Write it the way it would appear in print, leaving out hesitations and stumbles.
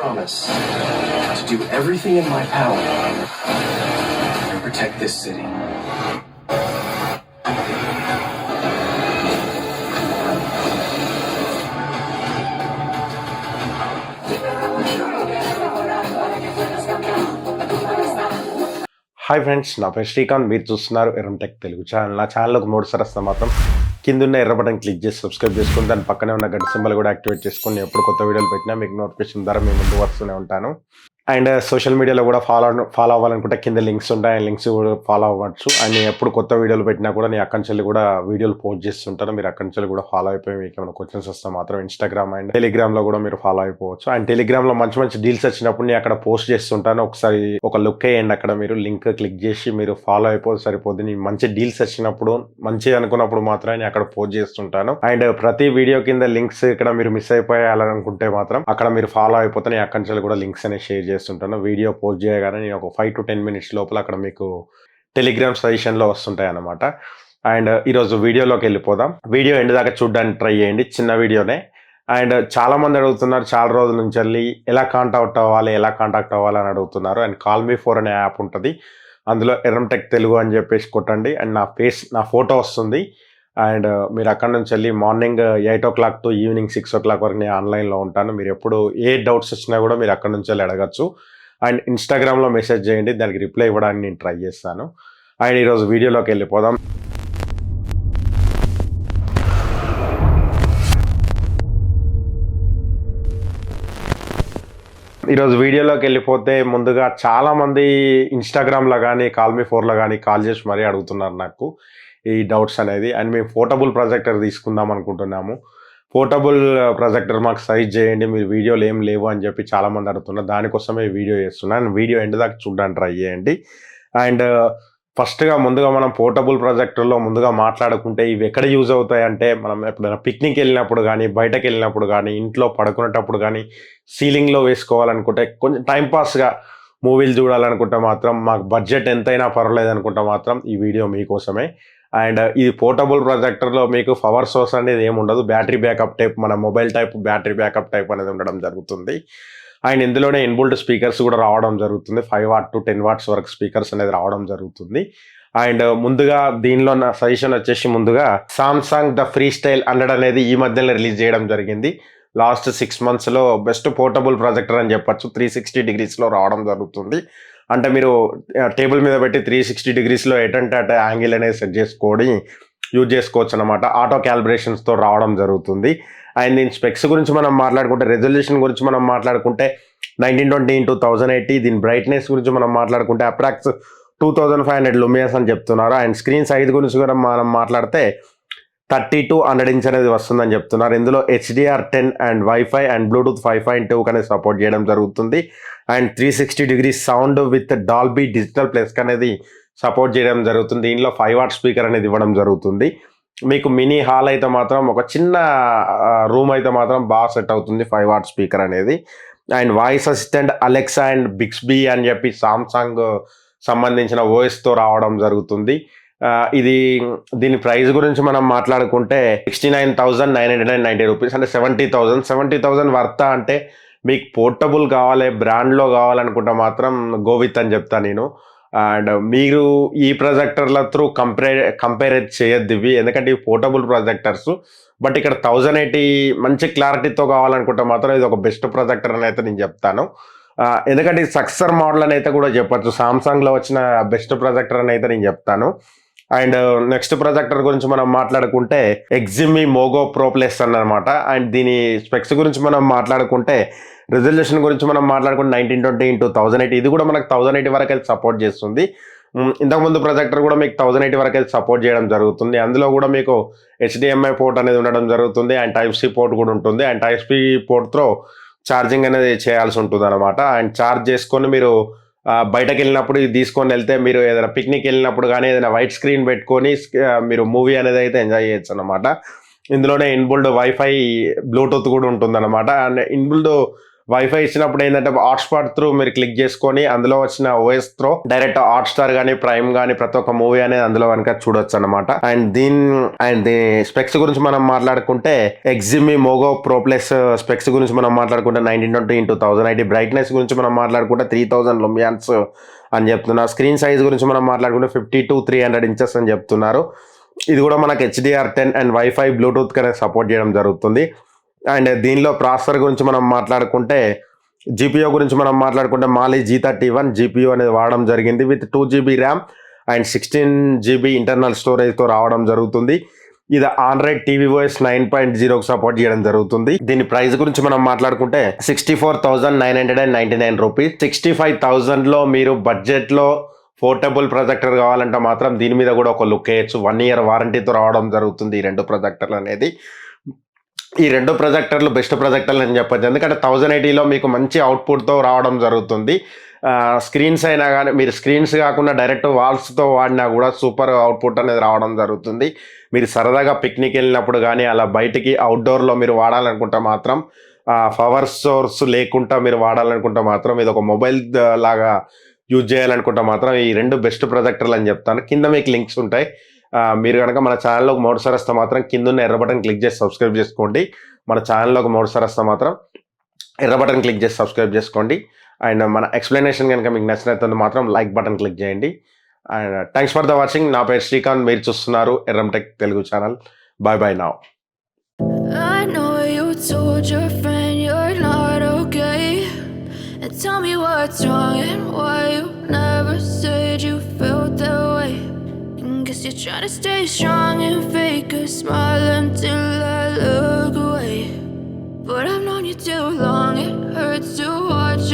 promise to do everything in my power to protect this city. Hi friends, నా పేరు శ్రీకాంత్. మీరు చూస్తున్నారు Erram tech Telugu channel. నా ఛానల్కి మూడుసారి వస్తే మాత్రం కిందున్న ఎర్ర బటన్ క్లిక్ చేసి సబ్స్క్రైబ్ చేసుకుని దాని పక్కనే ఉన్న గంట సింబల్ కూడా యాక్టివేట్ చేసుకుని ఎప్పుడు కొత్త వీడియోలు పెట్టినా మీకు నోటిఫికేషన్ ద్వారా మీ ముందు వస్తూనే ఉంటాను. అండ్ సోషల్ మీడియాలో కూడా ఫాలో అవ్వాలనుకుంటే కింద లింక్స్ ఉంటాయి. ఆ లింక్స్ కూడా ఫాలో అవ్వచ్చు. అండ్ నేను ఎప్పుడు కొత్త వీడియోలు పెట్టినా కూడా నేను అక్కడి నుంచి కూడా వీడియోలు పోస్ట్ చేస్తుంటాను. మీరు అక్కడి నుంచి కూడా ఫాలో అయిపోయి మీకు ఏమైనా క్వశ్చన్స్ వస్తే మాత్రం ఇన్స్టాగ్రామ్ అండ్ టెలిగ్రామ్లో కూడా మీరు ఫాలో అయిపోవచ్చు. అండ్ టెలిగ్రామ్లో మంచి మంచి డీల్స్ వచ్చినప్పుడు నేను అక్కడ పోస్ట్ చేస్తుంటాను. ఒకసారి ఒక లుక్ వేయండి, అక్కడ మీరు లింక్ క్లిక్ చేసి మీరు ఫాలో అయిపోతే సరిపోద్ది. నేను మంచి డీల్స్ వచ్చినప్పుడు మంచి అనుకున్నప్పుడు మాత్రమే నేను అక్కడ పోస్ట్ చేస్తుంటాను. అండ్ ప్రతి వీడియో కింద లింక్స్ ఇక్కడ మీరు మిస్ అయిపోయాలనుకుంటే మాత్రం అక్కడ మీరు ఫాలో అయిపోతే నేను అక్కడి నుంచి కూడా లింక్స్ అనేది షేర్ చేస్తుంటాను. వీడియో పోస్ట్ చేయగానే నేను ఒక 5 to 10 minutes లోపల అక్కడ మీకు టెలిగ్రామ్ సజెషన్లో వస్తుంటాయి అన్నమాట. అండ్ ఈరోజు వీడియోలోకి వెళ్ళిపోదాం. వీడియో ఎండ్ దాకా చూడడానికి ట్రై చేయండి, చిన్న వీడియోనే. అండ్ చాలా మంది అడుగుతున్నారు చాలా రోజుల నుంచి వెళ్ళి ఎలా కాంటాక్ట్ అవ్వాలి అని అడుగుతున్నారు. అండ్ కాల్ మీ ఫోర్ అనే యాప్ ఉంటుంది, అందులో ఎర్రం టెక్ తెలుగు అని చెప్పేసి కొట్టండి. అండ్ నా ఫోటో వస్తుంది. అండ్ మీరు అక్కడ నుంచి వెళ్ళి morning 8 o'clock to evening 6 o'clock వరకు నేను ఆన్లైన్లో ఉంటాను. మీరు ఎప్పుడు ఏ డౌట్స్ వచ్చినా కూడా మీరు అక్కడ నుంచి వెళ్ళి అడగచ్చు. అండ్ ఇన్స్టాగ్రామ్లో మెసేజ్ చేయండి, దానికి రిప్లై ఇవ్వడానికి నేను ట్రై చేస్తాను. అండ్ ఈరోజు వీడియోలోకి వెళ్ళిపోదాం. ఈరోజు వీడియోలోకి వెళ్ళిపోతే ముందుగా చాలామంది ఇన్స్టాగ్రామ్లో కానీ కాల్ మీ ఫోర్లో కానీ కాల్ చేసి మరీ అడుగుతున్నారు నాకు ఈ డౌట్స్ అనేది. అండ్ మేము పోర్టబుల్ ప్రొజెక్టర్ తీసుకుందాం అనుకుంటున్నాము. పోర్టబుల్ ప్రొజెక్టర్ మాకు సజెస్ట్ చేయండి, మీరు వీడియోలు ఏం లేవు అని చెప్పి చాలామంది అడుగుతున్నారు. దానికోసమే వీడియో చేస్తున్నాను. వీడియో ఎండ్ దాకా చూడడానికి ట్రై చేయండి. అండ్ ఫస్ట్గా ముందుగా మనం పోర్టబుల్ ప్రొజెక్టర్లో ముందుగా మాట్లాడుకుంటే ఇవి ఎక్కడ యూజ్ అవుతాయి అంటే, మనం ఎప్పుడైనా పిక్నిక్ వెళ్ళినప్పుడు కానీ, బయటకు వెళ్ళినప్పుడు కానీ, ఇంట్లో పడుకునేటప్పుడు కానీ, సీలింగ్లో వేసుకోవాలనుకుంటే, కొంచెం టైంపాస్గా మూవీలు చూడాలనుకుంటే మాత్రం, మాకు బడ్జెట్ ఎంతైనా పర్వాలేదు అనుకుంటే మాత్రం ఈ వీడియో మీకోసమే. అండ్ ఇది పోర్టబుల్ ప్రొజెక్టర్లో మీకు పవర్ సోర్స్ అనేది ఏమి ఉండదు. బ్యాటరీ బ్యాకప్ టైప్, మన mobile type battery backup type అనేది ఉండడం జరుగుతుంది. అండ్ ఇందులోనే ఇన్బుల్ట్ స్పీకర్స్ కూడా రావడం జరుగుతుంది. 5 watt to 10 watts వరకు స్పీకర్స్ అనేది రావడం జరుగుతుంది. అండ్ ముందుగా దీనిలో నా సజెషన్ వచ్చేసి, ముందుగా సామ్సంగ్ ద ఫ్రీస్టైల్ 100 అనేది ఈ మధ్యలో రిలీజ్ చేయడం జరిగింది. లాస్ట్ 6 monthsలో బెస్ట్ పోర్టబుల్ ప్రొజెక్టర్ అని చెప్పచ్చు. 360 degreesలో రావడం జరుగుతుంది. అంటే మీరు టేబుల్ మీద పెట్టి 360 degreesలో ఎటంటే అటు యాంగిల్ అనేది సెట్ చేసుకొని యూజ్ చేసుకోవచ్చు అనమాట. ఆటో క్యాలిబ్రేషన్స్తో రావడం జరుగుతుంది. అండ్ దీని స్పెక్స్ గురించి మనం మాట్లాడుకుంటే, రెజల్యూషన్ గురించి మనం మాట్లాడుకుంటే 1920 x 1080. దీని బ్రైట్నెస్ గురించి మనం మాట్లాడుకుంటే అప్రాక్స్ 2500 lumens అని చెప్తున్నారు. అండ్ స్క్రీన్ సైజ్ గురించి కూడా మనం మాట్లాడితే 30 to 100 inch అనేది వస్తుందని చెప్తున్నారు. ఇందులో HDR10 and wifi and Bluetooth 5.2 అనేది సపోర్ట్ చేయడం జరుగుతుంది. And 360 degrees sound with Dolby digital plus అనేది సపోర్ట్ చేయడం జరుగుతుంది. దీనిలో 5 watt స్పీకర్ అనేది ఇవ్వడం జరుగుతుంది. మీకు మినీ హాల్ అయితే మాత్రం, ఒక చిన్న రూమ్ అయితే మాత్రం బాగా సెట్ అవుతుంది 5 watt స్పీకర్ అనేది. And voice assistant Alexa and Bixby అని చెప్పి సామ్సంగ్ సంబంధించిన ఓఎస్తో రావడం జరుగుతుంది. దీని ప్రైస్ గురించి మనం మాట్లాడుకుంటే 69,990 rupees, అంటే 70,000 వర్తా. అంటే మీకు పోర్టబుల్ కావాలి, బ్రాండ్లో కావాలనుకుంటే మాత్రం గోవిత్ అని చెప్తాను నేను. అండ్ మీరు ఈ ప్రొజెక్టర్ల త్రూ కంపేర్ చేయొద్దు ఇవి, ఎందుకంటే ఇవి పోర్టబుల్ ప్రొజెక్టర్స్. బట్ ఇక్కడ 1080 మంచి క్లారిటీతో కావాలనుకుంటే మాత్రం ఇది ఒక బెస్ట్ ప్రొజెక్టర్ అని అయితే నేను చెప్తాను. ఎందుకంటే ఇది సక్సెసర్ మోడల్ అని అయితే కూడా చెప్పచ్చు. సామ్సంగ్లో వచ్చిన బెస్ట్ ప్రొజెక్టర్ అని అయితే నేను చెప్తాను. అండ్ నెక్స్ట్ ప్రొజెక్టర్ గురించి మనం మాట్లాడుకుంటే XGIMI Mogo Pro Plus అన్నమాట. అండ్ దీని స్పెక్స్ గురించి మనం మాట్లాడుకుంటే, రెజల్యూషన్ గురించి మనం మాట్లాడుకుంటే 1920 x 1080. ఇది కూడా మనకు 1080 వరకు అయితే సపోర్ట్ చేస్తుంది. ఇంతకుముందు ప్రొజెక్టర్ కూడా మీకు 1080 వరకు అయితే సపోర్ట్ చేయడం జరుగుతుంది. అందులో కూడా మీకు HDMI పోర్ట్ అనేది ఉండడం జరుగుతుంది. అండ్ Type-C పోర్ట్ కూడా ఉంటుంది. అండ్ Type-C పోర్ట్తో ఛార్జింగ్ అనేది చేయాల్సి ఉంటుంది అనమాట. అండ్ ఛార్జ్ చేసుకొని మీరు బయటకు వెళ్ళినప్పుడు ఇది తీసుకొని వెళ్తే, మీరు ఏదైనా పిక్నిక్ వెళ్ళినప్పుడు కానీ ఏదైనా వైట్ స్క్రీన్ పెట్టుకొని మీరు మూవీ అనేది అయితే ఎంజాయ్ చేయొచ్చు అనమాట. ఇందులోనే ఇన్బుల్డ్ వైఫై బ్లూటూత్ కూడా ఉంటుంది అనమాట. అండ్ ఇన్బుల్డ్ వైఫై ఇచ్చినప్పుడు ఏంటంటే హాట్స్పాట్ త్రూ మీరు క్లిక్ చేసుకొని అందులో వచ్చిన OS throw direct hot star కానీ ప్రైమ్ కానీ ప్రతి ఒక్క మూవీ అనేది అందులో కనుక చూడొచ్చు అనమాట. అండ్ స్పెక్స్ గురించి మనం మాట్లాడుకుంటే XGIMI mogo pro plus specs గురించి మనం మాట్లాడుకుంటే 1920x1080 బ్రైట్నెస్ గురించి మనం మాట్లాడుకుంటే 3000 లుమియాన్స్ అని చెప్తున్నారు. స్క్రీన్ సైజ్ గురించి మనం మాట్లాడుకుంటే 50-300 ఇంచెస్ అని చెప్తున్నారు. ఇది కూడా మనకు HDR10 అండ్ వైఫై బ్లూటూత్ కనే సపోర్ట్ చేయడం జరుగుతుంది. అండ్ దీనిలో ప్రాసెసర్ గురించి మనం మాట్లాడుకుంటే GPU గురించి మనం మాట్లాడుకుంటే మాలి G31 GPU అనేది వాడడం జరిగింది with 2GB RAM and 16GB internal స్టోరేజ్తో రావడం జరుగుతుంది. ఇది ఆండ్రాయిడ్ tvOS 9.0కు సపోర్ట్ చేయడం జరుగుతుంది. దీని ప్రైస్ గురించి మనం మాట్లాడుకుంటే 64,999 రూపీస్. 65,000లో మీరు బడ్జెట్లో పోర్టబుల్ ప్రొజెక్టర్ కావాలంటే మాత్రం దీని మీద కూడా ఒక లుక్ వేయచ్చు. 1 year వారంటీతో రావడం జరుగుతుంది ఈ రెండు ప్రొజెక్టర్లు అనేది. ఈ రెండు ప్రొజెక్టర్లు బెస్ట్ ప్రొజెక్టర్లు అని చెప్పచ్చు, ఎందుకంటే 1080లో మీకు మంచి అవుట్పుట్తో రావడం జరుగుతుంది. స్క్రీన్స్ అయినా కానీ మీరు స్క్రీన్స్ కాకుండా డైరెక్ట్ వాల్స్తో వాడినా కూడా సూపర్ అవుట్పుట్ అనేది రావడం జరుగుతుంది. మీరు సరదాగా పిక్నిక్ వెళ్ళినప్పుడు కానీ అలా బయటికి అవుట్డోర్లో మీరు వాడాలనుకుంటే మాత్రం పవర్ సోర్స్ లేకుండా మీరు వాడాలనుకుంటే మాత్రం ఇది ఒక మొబైల్ లాగా యూజ్ చేయాలనుకుంటే మాత్రం ఈ రెండు బెస్ట్ ప్రొజెక్టర్లు అని చెప్తాను. కింద మీకు లింక్స్ ఉంటాయి. మీరు కనుక మన ఛానల్లోకి మొదటిసారి వస్తే మాత్రం కింద ఉన్న ఎర్ర బటన్ క్లిక్ చేసి సబ్స్క్రైబ్ చేసుకోండి. మన ఛానల్లోకి మొదటిసారి వస్తే మాత్రం ఎర్ర బటన్ క్లిక్ చేసి సబ్స్క్రైబ్ చేసుకోండి. అండ్ మన ఎక్స్ప్లెనేషన్ కనుక మీకు నచ్చినట్టు మాత్రం లైక్ బటన్ క్లిక్ చేయండి. And thanks for the watching. నా పేరు శ్రీకాంత్, మీరు చూస్తున్నారు Erram tech Telugu channel. Bye bye now. I know you told your friend you're not okay, and tell me what's wrong and why you never said you felt that way. Guess you're trying to stay strong and fake a smile until I look away, but I've known you too long, it hurts to watch